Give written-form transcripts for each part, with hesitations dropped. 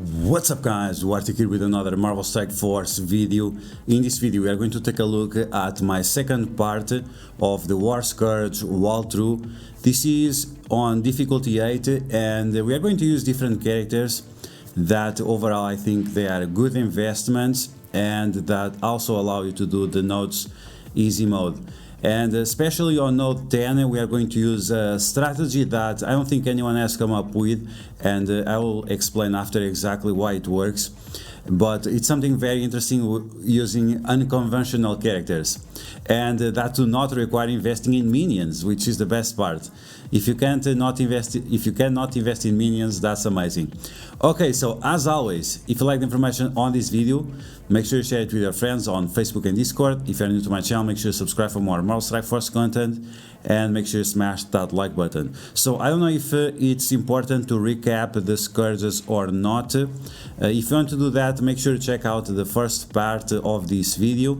What's up guys, DuArktik here with another Marvel Strike Force video. In this video we are going to take a look at my second part of the War Scourge walkthrough. This is on difficulty 8 and we are going to use different characters that overall I think they are good investments and that also allow you to do the nodes easy mode. And especially on node 10 we are going to use a strategy that I don't think anyone has come up with, and I will explain after exactly why it works. But it's something very interesting using unconventional characters and that do not require investing in minions, which is the best part. If you cannot invest in minions, that's amazing. Okay, so as always, if you like the information on this video, make sure you share it with your friends on Facebook and Discord. If you're new to my channel, make sure you subscribe for more Marvel Strike Force content and make sure you smash that like button. So I don't know if it's important to recap the Scourges or not. If you want to do that, make sure to check out the first part of this video.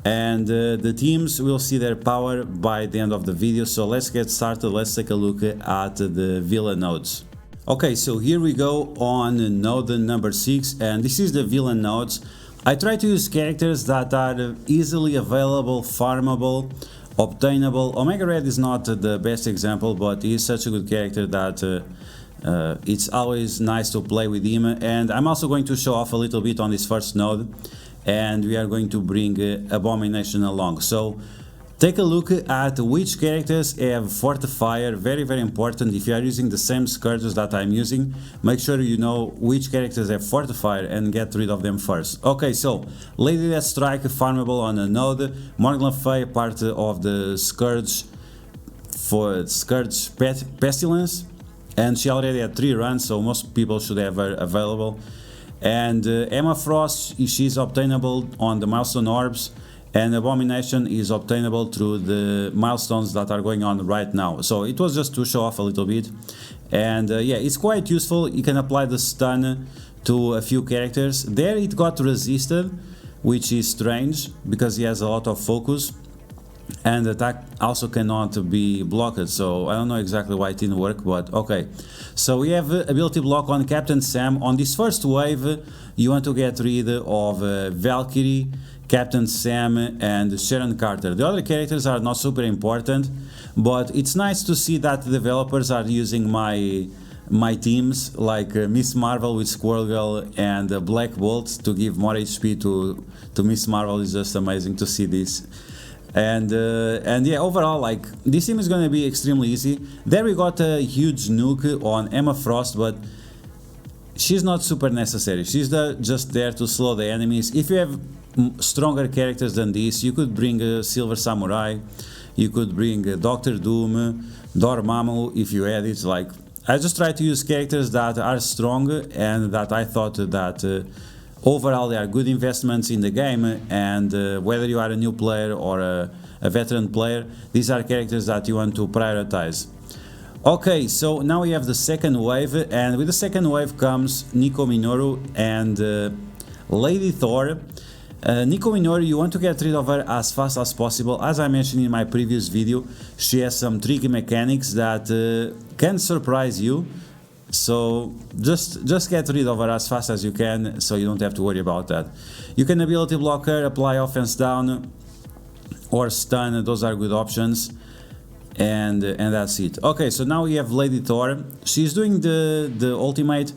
And the teams will see their power by the end of the video. So let's get started. Let's take a look at the villain nodes. Okay, so here we go on node number 6, and this is the villain nodes. I try to use characters that are easily available, farmable, obtainable. Omega Red is not the best example, but he is such a good character that it's always nice to play with him. And I'm also going to show off a little bit on this first node, and we are going to bring Abomination along. So take a look at which characters have Fortifier. Very important. If you are using the same Scourges that I'm using, make sure you know which characters have Fortifier and get rid of them first. Okay, so Lady Deathstrike farmable on a node, Morgan Le Fay part of the Scourge for Scourge Pestilence, and she already had 3 runs, so most people should have her available. And Emma Frost, she's obtainable on the milestone orbs, and Abomination is obtainable through the milestones that are going on right now. So it was just to show off a little bit, and yeah, it's quite useful. You can apply the stun to a few characters. There it got resisted, which is strange because he has a lot of focus, and attack also cannot be blocked, so I don't know exactly why it didn't work, but okay. So we have ability block on Captain Sam. On this first wave you want to get rid of Valkyrie, Captain Sam and Sharon Carter. The other characters are not super important, but it's nice to see that the developers are using my teams like Miss Marvel with Squirrel Girl and Black Bolt to give more HP to Miss Marvel. Is just amazing to see this. And yeah, overall, like, this team is going to be extremely easy. There we got a huge nuke on Emma Frost, but she's not super necessary. She's just there to slow the enemies. If you have stronger characters than this, you could bring Silver Samurai, you could bring Doctor Doom, Dormammu if you had it. Like, I just try to use characters that are strong and that I thought that overall they are good investments in the game, and whether you are a new player or a veteran player, these are characters that you want to prioritize. Okay, so now we have the second wave, and with the second wave comes Nico Minoru and Lady Thor. Nico Minoru, you want to get rid of her as fast as possible. As I mentioned in my previous video, she has some tricky mechanics that can surprise you. So just get rid of her as fast as you can, so you don't have to worry about that. You can ability block her, apply offense down or stun. Those are good options, and that's it. Okay, so now we have Lady Thor. She's doing the ultimate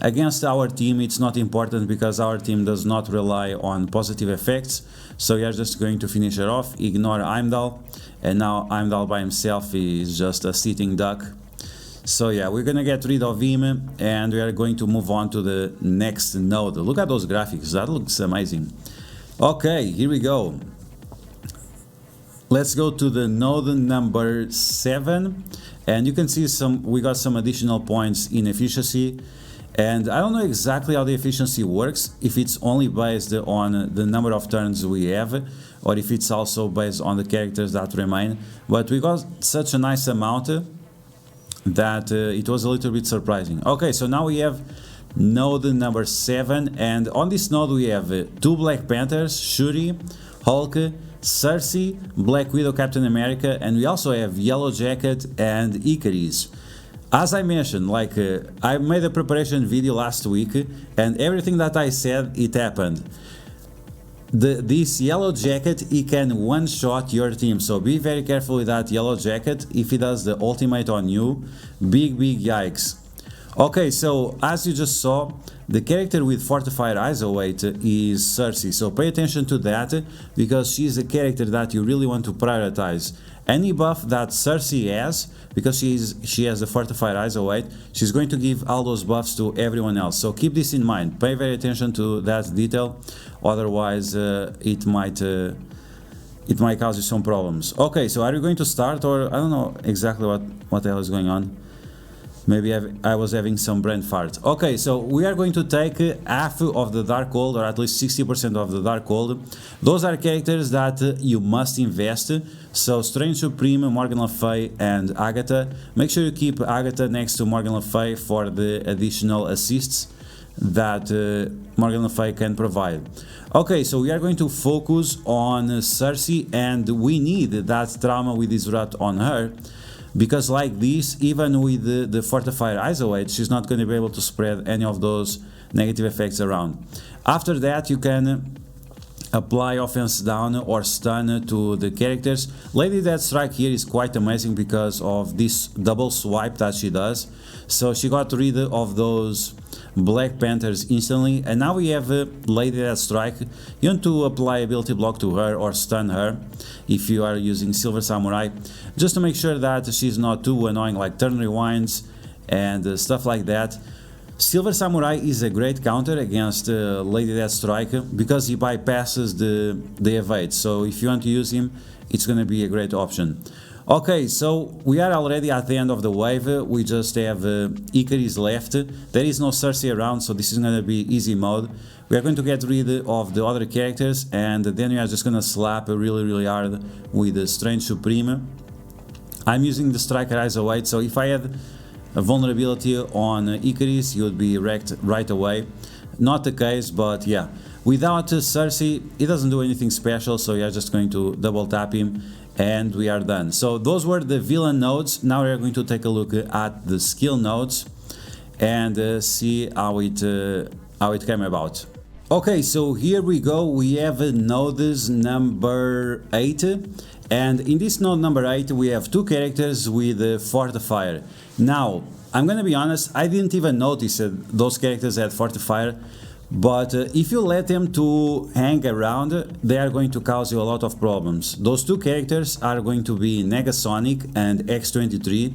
against our team. It's not important because our team does not rely on positive effects, so we are just going to finish her off. Ignore Heimdall, and now Heimdall by himself is just a sitting duck. So yeah, we're gonna get rid of him and we are going to move on to the next node. Look at those graphics, that looks amazing. Okay, here we go. Let's go to the node number 7, and you can see we got some additional points in efficiency. And I don't know exactly how the efficiency works, if it's only based on the number of turns we have, or if it's also based on the characters that remain. But we got such a nice amount that it was a little bit surprising. Okay, so now we have node number 7, and on this node we have 2 Black Panthers, Shuri, Hulk, Cersei, Black Widow, Captain America, and we also have Yellow Jacket and Icarus. as I mentioned, like I made a preparation video last week, and everything that I said, it happened. This yellow jacket, he can one-shot your team, so be very careful with that yellow jacket. If he does the ultimate on you, big yikes. Okay, so as you just saw, the character with fortified ISO weight is Cersei, so pay attention to that, because she's a character that you really want to prioritize. Any buff that Cersei has, because she has the fortified ISO weight, she's going to give all those buffs to everyone else. So keep this in mind, pay very attention to that detail, otherwise it might cause you some problems. Okay, so are you going to start, or I don't know exactly what the hell is going on. Maybe I was having some brain fart. Okay, so we are going to take half of the Darkhold, or at least 60% of the Darkhold. Those are characters that you must invest. So Strange Supreme, Morgan Le Fay, and Agatha. Make sure you keep Agatha next to Morgan Le Fay for the additional assists that Morgan Le Fay can provide. Okay, so we are going to focus on Cersei, and we need that trauma with Disrupt on her. Because like this, even with the fortified ISO weight, she's not going to be able to spread any of those negative effects around. After that, you can apply offense down or stun to the characters. Lady Deathstrike here is quite amazing because of this double swipe that she does. So she got rid of those Black Panthers instantly, and now we have Lady Deathstrike. You want to apply ability block to her or stun her if you are using Silver Samurai, just to make sure that she's not too annoying, like turn rewinds and stuff like that. Silver Samurai is a great counter against Lady Deathstrike because he bypasses the evade, so if you want to use him, it's going to be a great option. Okay, so we are already at the end of the wave. We just have Icarus left. There is no Cersei around, so this is going to be easy mode. We are going to get rid of the other characters, and then we are just going to slap really hard with the Strange Supreme. I'm using the Striker ISO weight, so if I had a vulnerability on Icarus, he would be wrecked right away. Not the case, but yeah. Without Cersei, he doesn't do anything special, so we are just going to double tap him. And we are done. So those were the villain nodes. Now we are going to take a look at the skill nodes and see how it came about. Okay, so here we go. We have nodes number 8, and in this node number 8 we have two characters with Fortifier. Now I'm gonna be honest, I didn't even notice those characters had Fortifier. But if you let them to hang around, they are going to cause you a lot of problems. Those two characters are going to be Negasonic and X23,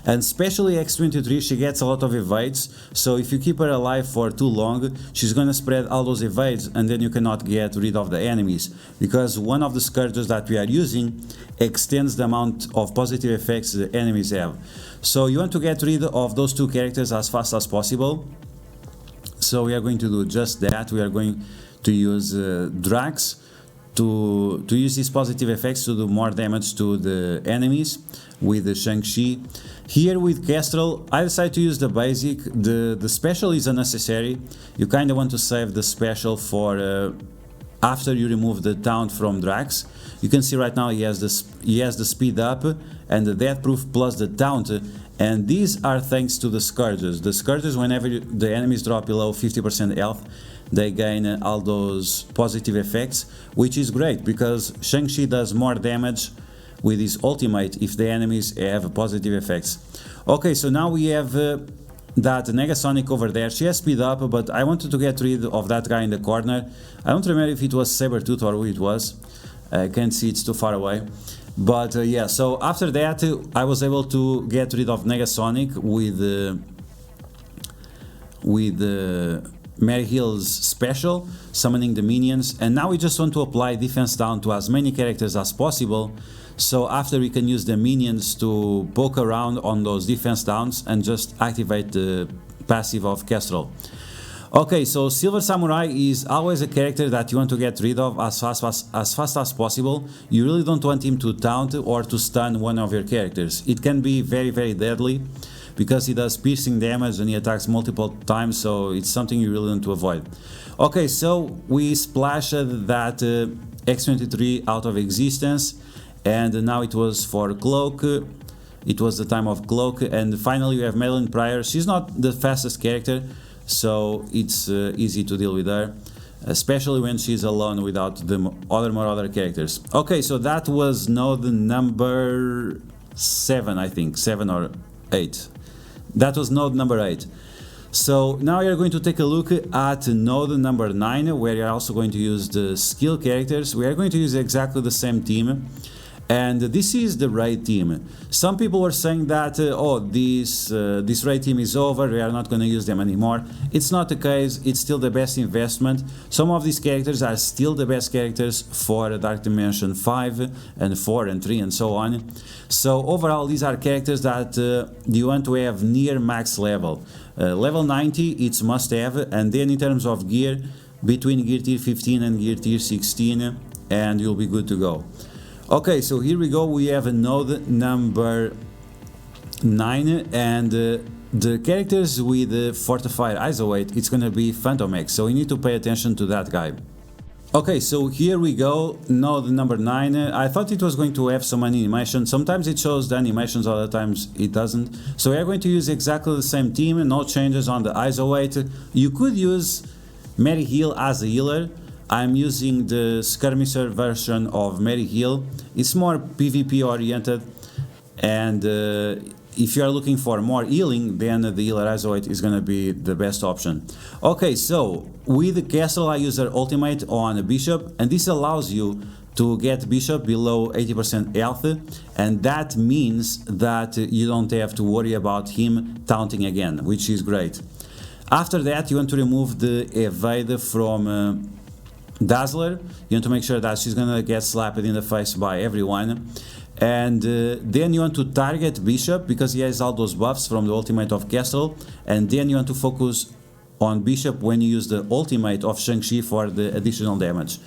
and especially X23, she gets a lot of evades, so if you keep her alive for too long, she's gonna spread all those evades, and then you cannot get rid of the enemies, because one of the Scourges that we are using extends the amount of positive effects the enemies have. So you want to get rid of those two characters as fast as possible. So we are going to do just that. We are going to use Drax to use these positive effects to do more damage to the enemies with the Shang-Chi. Here with Kestrel, I decided to use the basic. The special is unnecessary. You kind of want to save the special for after you remove the taunt from Drax. You can see right now he has the speed up and the death proof plus the taunt. And these are thanks to the Scourges. The Scourges, whenever the enemies drop below 50% health, they gain all those positive effects, which is great because Shang-Chi does more damage with his ultimate if the enemies have positive effects. Okay, so now we have that Negasonic over there. She has speed up, but I wanted to get rid of that guy in the corner. I don't remember if it was Sabretooth or who it was. I can't see, it's too far away. But yeah, so after that I was able to get rid of Negasonic with Mary Hill's special, summoning the minions, and now we just want to apply defense down to as many characters as possible. So after we can use the minions to poke around on those defense downs and just activate the passive of Kestrel. Okay, so Silver Samurai is always a character that you want to get rid of as fast as possible. You really don't want him to taunt or to stun one of your characters. It can be very deadly because he does piercing damage and he attacks multiple times, so it's something you really want to avoid. Okay, so we splashed that X23 out of existence, and now it was for Cloak, it was the time of Cloak, and finally you have Madeline Pryor. She's not the fastest character, so it's easy to deal with her, especially when she's alone without the other characters. Okay, so that was node number 7, I think, 7 or 8. That was node number 8. So now you're going to take a look at node number 9, where you're also going to use the skill characters. We are going to use exactly the same team, and this is the raid team. Some people were saying that oh, this raid team is over, we are not going to use them anymore. It's not the case, it's still the best investment. Some of these characters are still the best characters for Dark Dimension 5 and 4 and 3 and so on. So overall these are characters that you want to have near max level. Level 90 it's must have, and then in terms of gear, between gear tier 15 and gear tier 16, and you'll be good to go. Okay, so here we go, we have a node number 9, and the characters with fortified ISO weight, it's gonna be Phantom X, so you need to pay attention to that guy. Okay, so here we go, node number 9. I thought it was going to have some animation. Sometimes it shows the animations, other times it doesn't. So we are going to use exactly the same team, no changes on the ISO weight. You could use Mary Hill as a healer. I'm using the skirmisher version of Mary Hill. It's more PvP oriented, and if you are looking for more healing, then the healer ISO weight is gonna be the best option. Okay, so with the castle I use her ultimate on Bishop, and this allows you to get Bishop below 80% health, and that means that you don't have to worry about him taunting again, which is great. After that you want to remove the evade from Dazzler. You want to make sure that she's gonna get slapped in the face by everyone, and then you want to target Bishop because he has all those buffs from the ultimate of Castle, and then you want to focus on Bishop when you use the ultimate of Shang-Chi for the additional damage.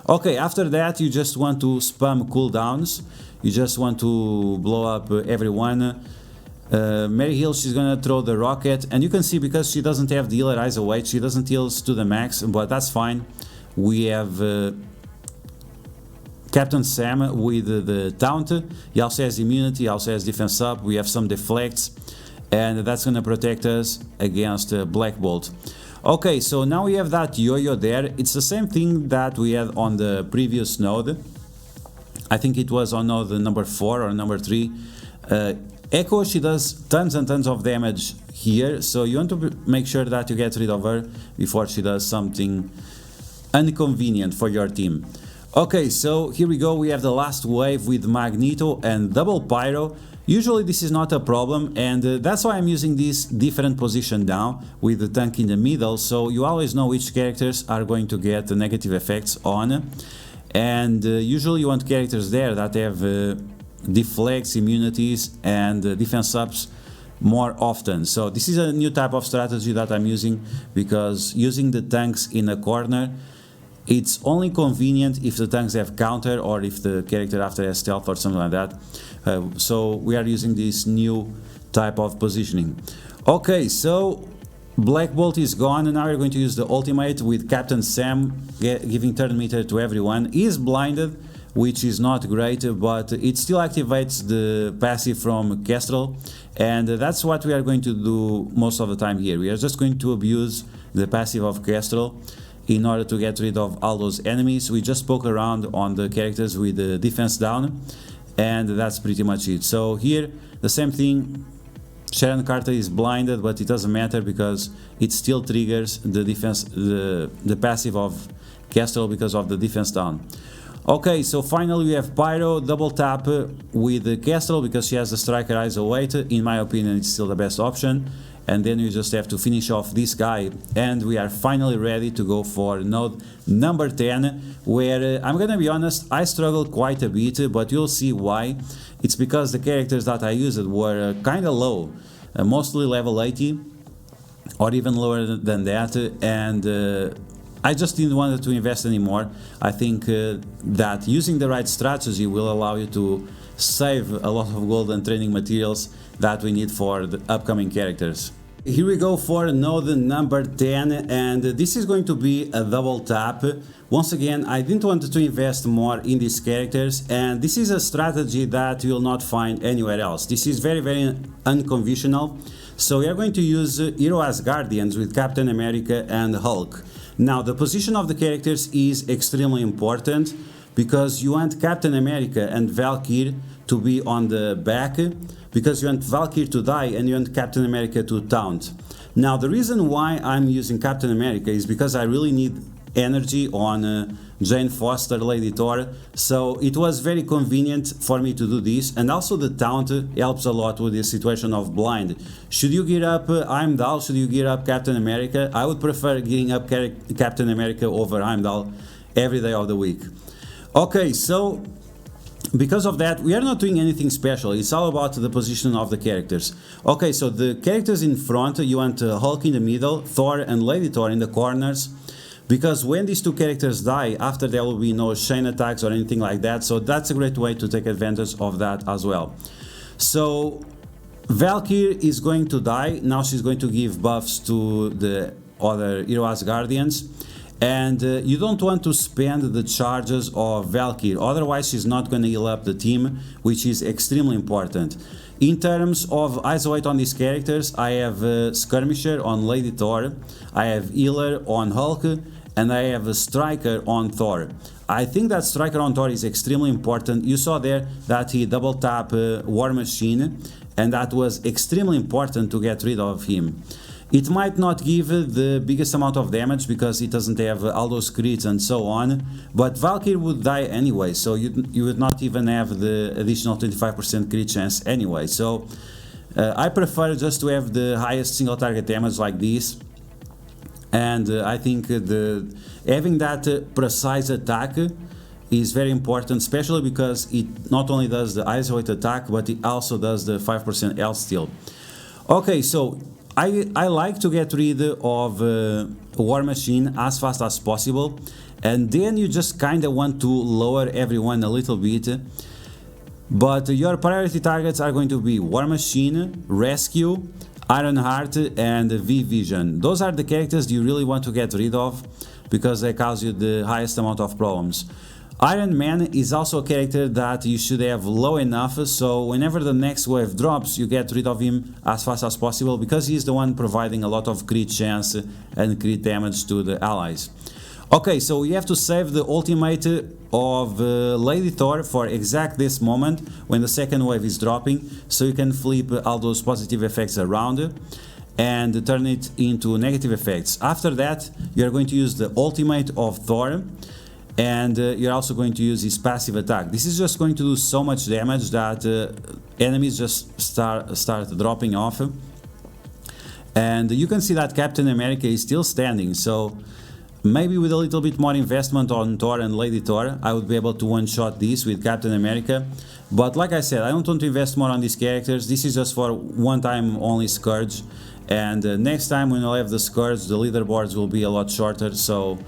Okay, after that you just want to spam cooldowns, you just want to blow up everyone. Mary Hill, she's gonna throw the rocket, and you can see because she doesn't have the healer ISO weight, she doesn't heal to the max, but that's fine. We have Captain Sam with the taunt. He also has immunity, he also has defense up, we have some deflects, and that's gonna protect us against Black Bolt. Okay, so now we have that yo-yo there. It's the same thing that we had on the previous node. I think it was on node number 4 or number 3. Echo, she does tons and tons of damage here, so you want to make sure that you get rid of her before she does something inconvenient for your team. Okay, so here we go, we have the last wave with Magneto and double Pyro. Usually this is not a problem, and that's why I'm using this different position down with the tank in the middle, so you always know which characters are going to get the negative effects on, and usually you want characters there that have deflects, immunities, and defense ups more often. So this is a new type of strategy that I'm using, because using the tanks in a corner, it's only convenient if the tanks have counter or if the character after has stealth or something like that. So we are using this new type of positioning. Okay, so Black Bolt is gone, and now we're going to use the ultimate with Captain Sam, giving turn meter to everyone. He is blinded, which is not great, but it still activates the passive from Kestrel, and that's what we are going to do most of the time here. We are just going to abuse the passive of Kestrel in order to get rid of all those enemies. We just poke around on the characters with the defense down, and that's pretty much it. So here the same thing, Sharon Carter is blinded, but it doesn't matter because it still triggers the defense, the passive of Kestrel because of the defense down. Okay, so finally we have Pyro, double tap with the Kestrel because she has the striker ISO weight. In my opinion, it's still the best option. And then you just have to finish off this guy, and we are finally ready to go for node number 10, where I'm gonna be honest, I struggled quite a bit, but you'll see why. It's because the characters that I used were kinda low, mostly level 80 or even lower than that, and I just didn't want to invest anymore. I think that using the right strategy will allow you to save a lot of gold and training materials that we need for the upcoming characters. Here we go for node number 10, and this is going to be a double tap. Once again, I didn't want to invest more in these characters, and this is a strategy that you will not find anywhere else. This is very unconventional. So we are going to use Hero Asgardians with Captain America and Hulk. Now the position of the characters is extremely important because you want Captain America and Valkyrie to be on the back, because you want Valkyrie to die and you want Captain America to taunt. Now the reason why I'm using Captain America is because I really need energy on Jane Foster, Lady Thor, so it was very convenient for me to do this, and also the taunt helps a lot with the situation of blind. Should you gear up Heimdall, should you gear up Captain America? I would prefer gearing up Captain America over Heimdall every day of the week. Okay, so because of that, we are not doing anything special. It's all about the position of the characters. Okay, so the characters in front, you want Hulk in the middle, Thor and Lady Thor in the corners, because when these two characters die, after there will be no chain attacks or anything like that, so that's a great way to take advantage of that as well. So Valkyrie is going to die. Now she's going to give buffs to the other Hero Asgardians. And you don't want to spend the charges of Valkyrie, otherwise she's not going to heal up the team, which is extremely important. In terms of isolate on these characters, I have Skirmisher on Lady Thor, I have Healer on Hulk, and I have a Striker on Thor. I think that Striker on Thor is extremely important. You saw there that he double tap War Machine, and that was extremely important to get rid of him. It might not give the biggest amount of damage because it doesn't have all those crits and so on, but Valkyrie would die anyway, so you would not even have the additional 25% crit chance anyway. So I prefer just to have the highest single target damage like this, and I think having that precise attack is very important, especially because it not only does the isolate attack, but it also does the 5% health steal. Okay, so I like to get rid of War Machine as fast as possible, and then you just kinda want to lower everyone a little bit, but your priority targets are going to be War Machine, Rescue, Ironheart and V-Vision. Those are the characters you really want to get rid of because they cause you the highest amount of problems. Iron Man is also a character that you should have low enough, so whenever the next wave drops, you get rid of him as fast as possible because he's the one providing a lot of crit chance and crit damage to the allies. Okay, so we have to save the ultimate of Lady Thor for exact this moment when the second wave is dropping, so you can flip all those positive effects around and turn it into negative effects. After that, you are going to use the ultimate of Thor, and you're also going to use his passive attack. This is just going to do so much damage that enemies just start dropping off. And you can see that Captain America is still standing, so maybe with a little bit more investment on Thor and Lady Thor, I would be able to one-shot this with Captain America. But like I said, I don't want to invest more on these characters. This is just for one time only Scourge, and next time when I'll have the Scourge, the leaderboards will be a lot shorter, so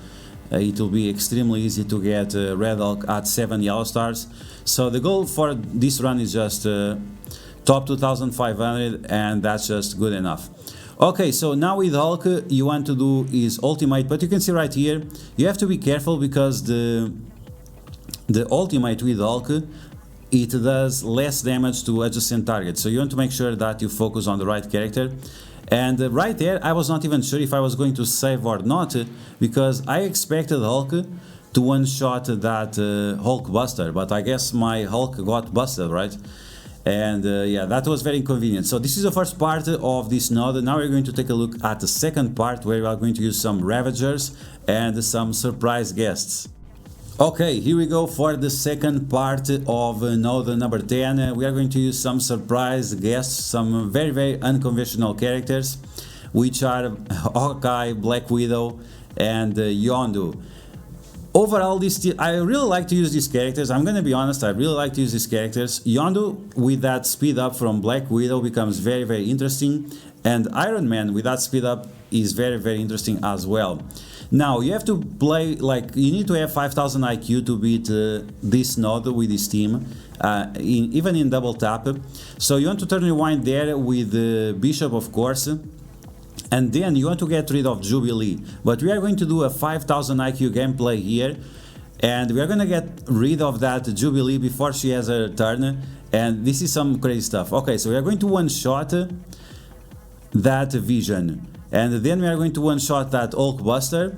it will be extremely easy to get Red Hulk at 7 yellow stars. So the goal for this run is just top 2500, and that's just good enough. Okay, so now with Hulk, you want to do his ultimate, but you can see right here, you have to be careful because the ultimate with Hulk, it does less damage to adjacent targets, so you want to make sure that you focus on the right character. And right there, I was not even sure if I was going to save or not, because I expected Hulk to one-shot that Hulk Buster, but I guess my Hulk got busted, right? And yeah, that was very inconvenient. So this is the first part of this node. Now we're going to take a look at the second part, where we are going to use some Ravagers and some surprise guests. Okay, here we go for the second part of node number 10. We are going to use some surprise guests, some very unconventional characters, which are Hawkeye, Black Widow and Yondu. Overall, I really like to use these characters. I'm gonna be honest, I really like to use these characters. Yondu with that speed up from Black Widow becomes very interesting, and Iron Man with that speed up is very interesting as well. Now you have to play, like, you need to have 5000 IQ to beat this node with this team, even in double tap. So you want to turn rewind there with the Bishop, of course, and then you want to get rid of Jubilee. But we are going to do a 5000 IQ gameplay here, and we are going to get rid of that Jubilee before she has her turn, and this is some crazy stuff. Okay, so we are going to one-shot that Vision, and then we are going to one-shot that Hulkbuster.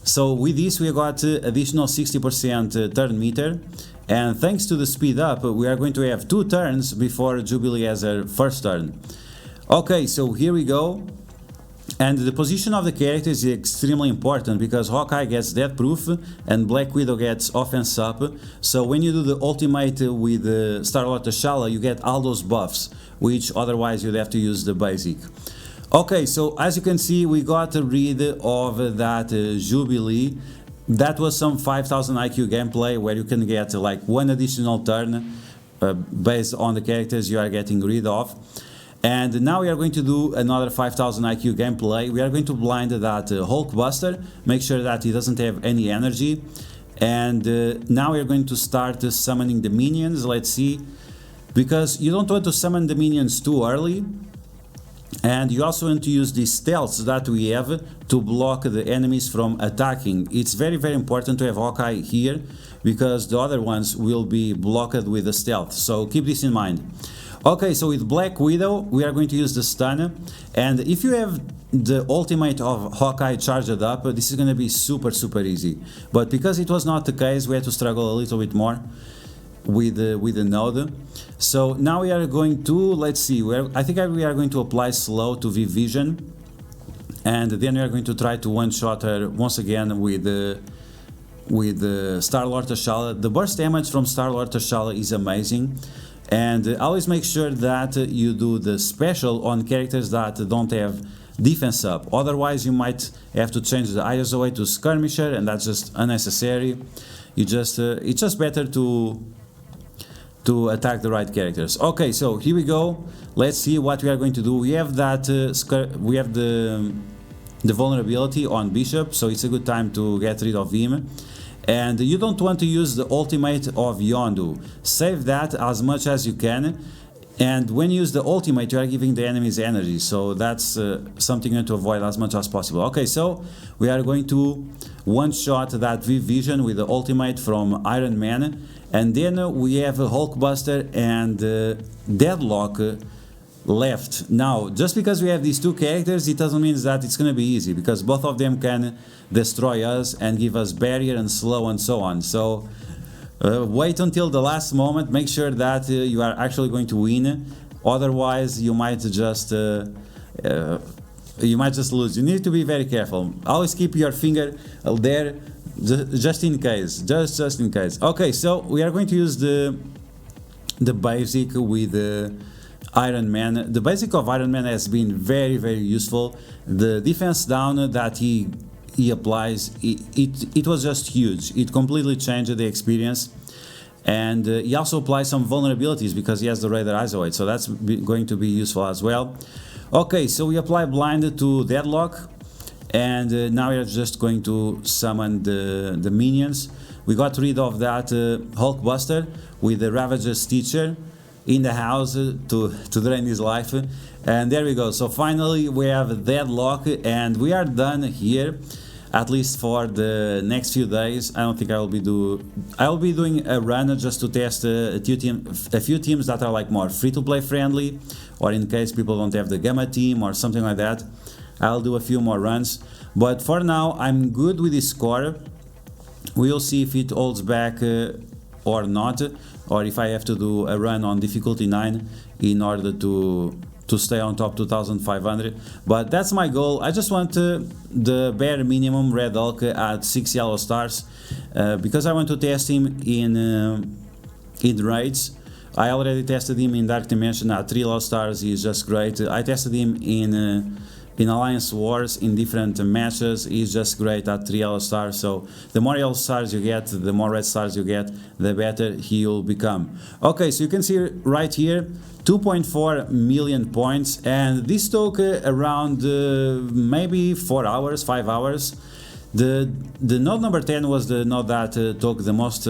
So with this we got additional 60% turn meter, and thanks to the speed up we are going to have 2 turns before Jubilee has her first turn. Okay, so here we go. And the position of the character is extremely important because Hawkeye gets death proof and Black Widow gets offense up. So when you do the ultimate with Star-Lord T'Challa, you get all those buffs, which otherwise you'd have to use the basic. Okay, so as you can see, we got rid of that Jubilee. That was some 5000 IQ gameplay where you can get like 1 additional turn based on the characters you are getting rid of. And now we are going to do another 5000 IQ gameplay. We are going to blind that Hulkbuster, make sure that he doesn't have any energy. And now we are going to start summoning the minions. Let's see, because you don't want to summon the minions too early. And you also want to use the stealths that we have to block the enemies from attacking. It's very important to have Hawkeye here, because the other ones will be blocked with the stealth. So keep this in mind. Okay, so with Black Widow, we are going to use the stun, and if you have the ultimate of Hawkeye charged up, this is going to be super easy. But because it was not the case, we had to struggle a little bit more with the node. So now we are going to, let's see, I think we are going to apply slow to V-Vision, and then we are going to try to one-shot her once again with Star-Lord T'Challa. The burst damage from Star-Lord T'Challa is amazing. And always make sure that you do the special on characters that don't have defense up. Otherwise you might have to change the ISOA to Skirmisher, and that's just unnecessary. It's just better to attack the right characters. Okay, so here we go. Let's see what we are going to do. We have that we have the vulnerability on Bishop, so it's a good time to get rid of him. And you don't want to use the ultimate of Yondu. Save that as much as you can. And when you use the ultimate, you are giving the enemies energy. So that's something you want to avoid as much as possible. Okay, so we are going to one-shot that V-Vision with the ultimate from Iron Man. And then we have a Hulkbuster and Deadlock left. Now, just because we have these 2 characters, it doesn't mean that it's going to be easy, because both of them can destroy us and give us barrier and slow and so on. So wait until the last moment, make sure that you are actually going to win, otherwise you might just lose. You need to be very careful. Always keep your finger there, just in case, just in case. Okay, so we are going to use the basic with Iron Man. The basic of Iron Man has been very useful. The defense down that he applies, it was just huge. It completely changed the experience. And he also applies some vulnerabilities because he has the Raider Isoid, so that's going to be useful as well. Okay, so we apply blind to Deadlock, and now we are just going to summon the minions. We got rid of that Hulkbuster with the Ravager's Teacher in the house to drain his life, and there we go. So finally we have Deadlock, and we are done here, at least for the next few days. I don't think I will be doing a run just to test a few teams that are like more free-to-play friendly, or in case people don't have the Gamma team or something like that. I'll do a few more runs, but for now I'm good with this score. We'll see if it holds back or not, or if I have to do a run on difficulty 9 in order to stay on top 2500. But that's my goal. I just want the bare minimum Red Hulk at 6 yellow stars, because I want to test him in raids. I already tested him in Dark Dimension at 3 yellow stars. He's just great. I tested him in Alliance Wars in different matches. He's just great at 3 yellow stars. So the more yellow stars you get, the more red stars you get, the better he will become. Okay, so you can see right here 2.4 million points, and this took around maybe 4 hours, 5 hours. The node number 10 was the node that took the most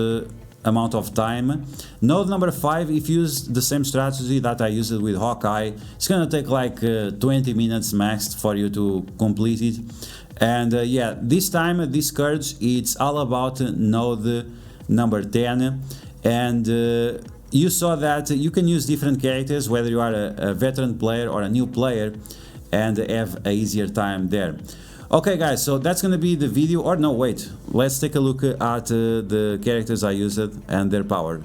amount of time. Node number 5, if you use the same strategy that I used with Hawkeye, it's gonna take like 20 minutes max for you to complete it. And yeah, this time this Scourge, it's all about node number 10, and you saw that you can use different characters whether you are a veteran player or a new player and have a easier time there. Okay guys, so that's gonna be the video, or no wait, let's take a look at the characters I used and their power.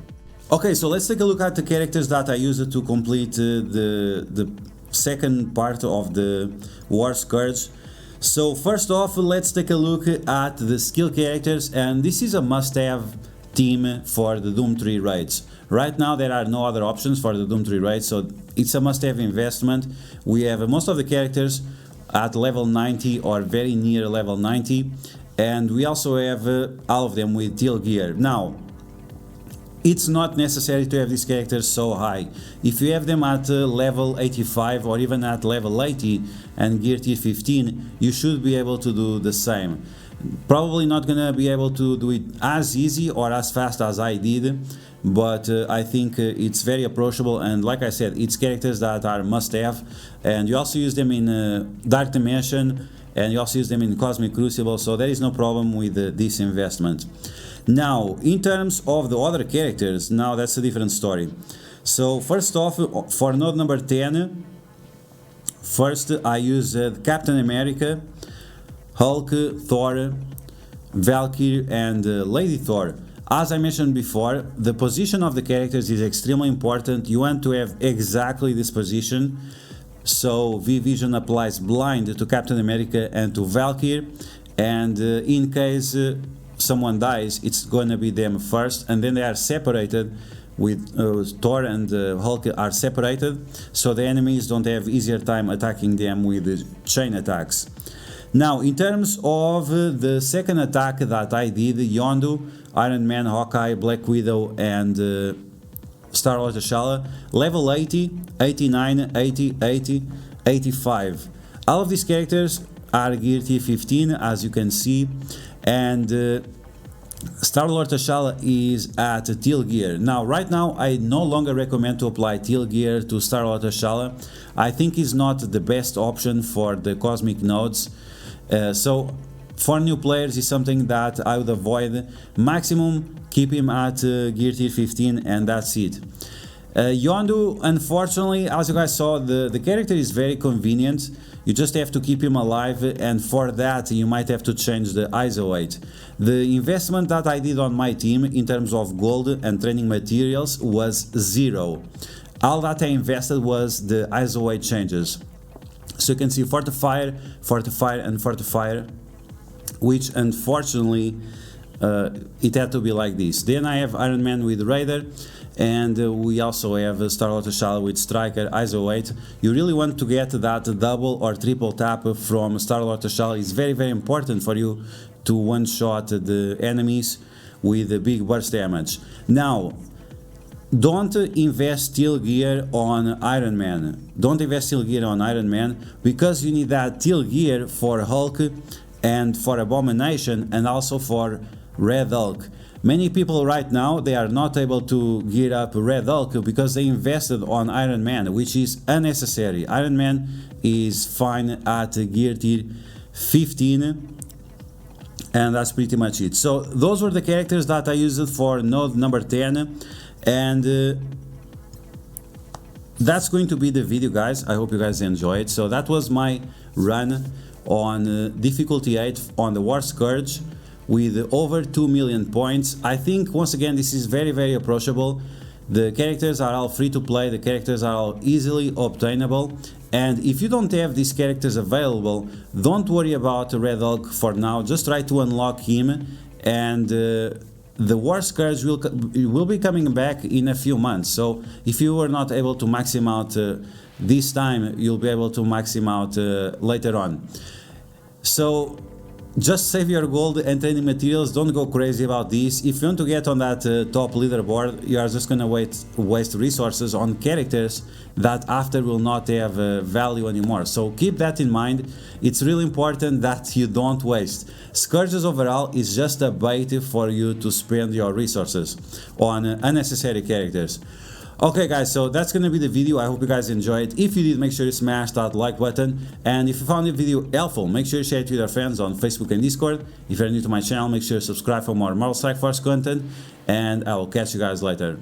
Okay, so let's take a look at the characters that I used to complete the second part of the War Scourge. So first off, let's take a look at the skill characters, and this is a must-have team for the Doom 3 raids. Right now there are no other options for the Doom 3 raids, so it's a must-have investment. We have most of the characters at level 90 or very near level 90, and we also have all of them with teal gear. Now, it's not necessary to have these characters so high. If you have them at level 85 or even at level 80 and gear tier 15, you should be able to do the same. Probably not gonna be able to do it as easy or as fast as I did, but I think it's very approachable, and like I said, it's characters that are must-have, and you also use them in Dark Dimension, and you also use them in Cosmic Crucible, so there is no problem with this investment. Now, in terms of the other characters, now that's a different story. So first off, for node number 10, first I use Captain America, Hulk, Thor, Valkyrie and Lady Thor. As I mentioned before, the position of the characters is extremely important. You want to have exactly this position. So V-Vision applies blind to Captain America and to Valkyrie, and in case someone dies, it's going to be them first, and then they are separated with Thor and Hulk are separated, so the enemies don't have easier time attacking them with chain attacks. Now, in terms of the second attack that I did, Yondu, Iron Man, Hawkeye, Black Widow and Star-Lord T'Challa, level 80, 89, 80, 80, 85. All of these characters are gear tier 15, as you can see, and Star-Lord T'Challa is at teal gear. Now, right now, I no longer recommend to apply teal gear to Star-Lord T'Challa. I think it's not the best option for the cosmic nodes. So for new players is something that I would avoid. Maximum keep him at gear tier 15 and that's it. Yondu, unfortunately, as you guys saw, the character is very convenient. You just have to keep him alive, and for that you might have to change the ISO weight. The investment that I did on my team in terms of gold and training materials was 0. All that I invested was the ISO weight changes. So you can see Fortifier, Fortifier and Fortifier, which unfortunately it had to be like this. Then I have Iron Man with Raider, and we also have Star-Lord T'Challa with Striker, ISO 8. You really want to get that double or triple tap from Star-Lord T'Challa. It's very, very important for you to one-shot the enemies with a big burst damage. Now, don't invest teal gear on Iron Man. Don't invest teal gear on Iron Man, because you need that teal gear for Hulk and for Abomination and also for Red Hulk. Many people right now, they are not able to gear up Red Hulk because they invested on Iron Man, which is unnecessary. Iron Man is fine at gear tier 15, and that's pretty much it. So those were the characters that I used for node number 10, and that's going to be the video, guys. I hope you guys enjoy it. So that was my run on difficulty 8 on the War Scourge with over 2 million points. I think once again this is very, very approachable. The characters are all free to play, the characters are all easily obtainable, and if you don't have these characters available, don't worry about Red Hulk for now. Just try to unlock him, and the War Scourge will be coming back in a few months. So if you were not able to max him out this time, you'll be able to max him out later on. So just save your gold and training materials, don't go crazy about this. If you want to get on that top leaderboard, you are just gonna waste resources on characters that after will not have value anymore. So keep that in mind. It's really important that you don't waste. Scourges overall is just a bait for you to spend your resources on unnecessary characters. Okay guys, so that's gonna be the video. I hope you guys enjoyed. If you did, make sure you smash that like button, and if you found the video helpful, make sure you share it with your friends on Facebook and Discord. If you're new to my channel, make sure you subscribe for more Marvel Strike Force content, and I will catch you guys later.